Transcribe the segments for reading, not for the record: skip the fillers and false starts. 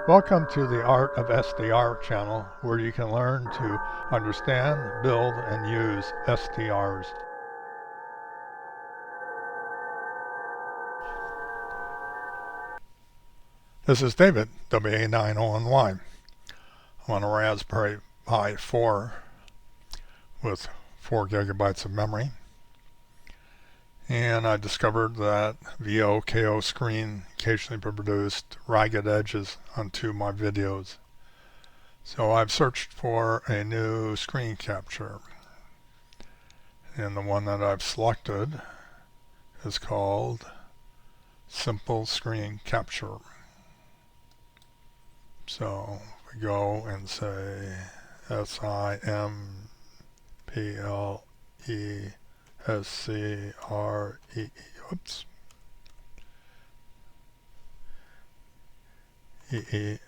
Welcome to the Art of SDR channel, where you can learn to understand, build, and use SDRs. This is David WA9ONY. I'm on a Raspberry Pi 4 with 4 gigabytes of memory. And I discovered that VO/KO screen occasionally produced ragged edges onto my videos. So I've searched for a new screen capture. And the one that I've selected is called SimpleScreenRecorder. So we go and say SimpleScreen,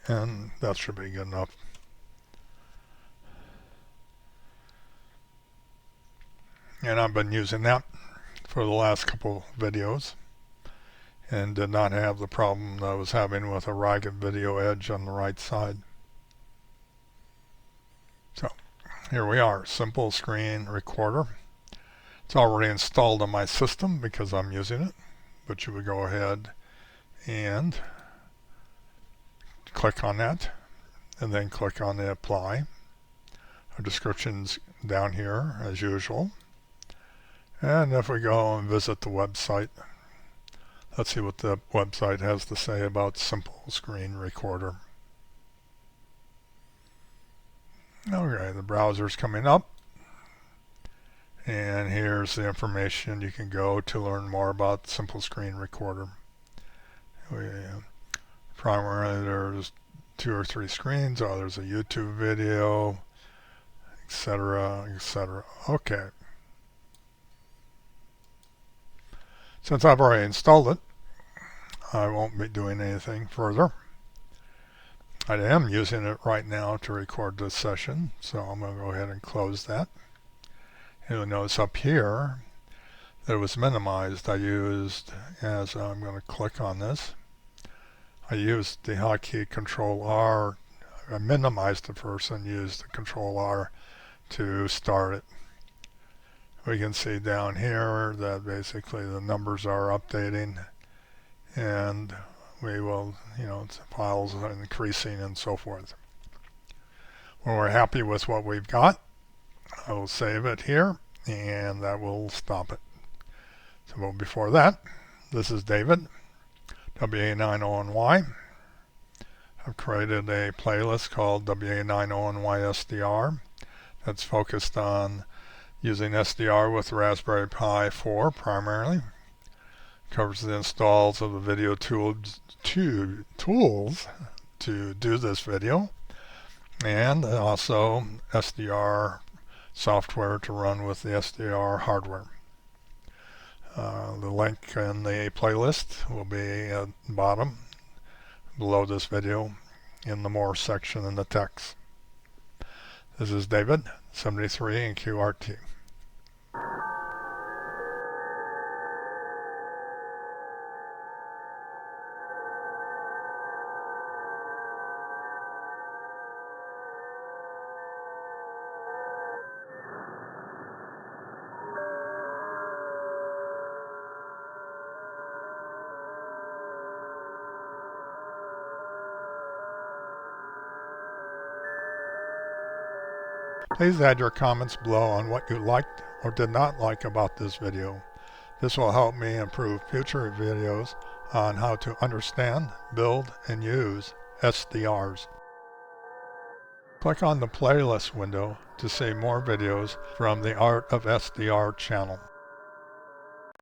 and that should be good enough. And I've been using that for the last couple videos and did not have the problem that I was having with a ragged video edge on the right side. So here we are, SimpleScreenRecorder. It's already installed on my system because I'm using it, but you would go ahead and click on that and then click on the apply. Our description's down here as usual. And if we go and visit the website, let's see what the website has to say about SimpleScreenRecorder. Okay, the browser's coming up. And here's the information you can go to learn more about SimpleScreenRecorder. Primarily there's 2 or 3 screens. Oh, there's a YouTube video, etc., etc. Okay. Since I've already installed it, I won't be doing anything further. I am using it right now to record this session, so I'm going to go ahead and close that. You'll notice up here that it was minimized. I'm going to click on this. I used the hotkey Control R. I minimized it first and used the Control R to start it. We can see down here that basically the numbers are updating, and we will, files are increasing and so forth. When we're happy with what we've got, I will save it here, and that will stop it. So before that, this is David WA9ONY. I've created a playlist called WA9ONY SDR that's focused on using SDR with Raspberry Pi 4 primarily. Covers the installs of the video tools to do this video, and also SDR software to run with the SDR hardware. The link in the playlist will be at the bottom below this video in the More section in the text. This is David, 73 in QRT. Please add your comments below on what you liked or did not like about this video. This will help me improve future videos on how to understand, build, and use SDRs. Click on the playlist window to see more videos from the Art of SDR channel.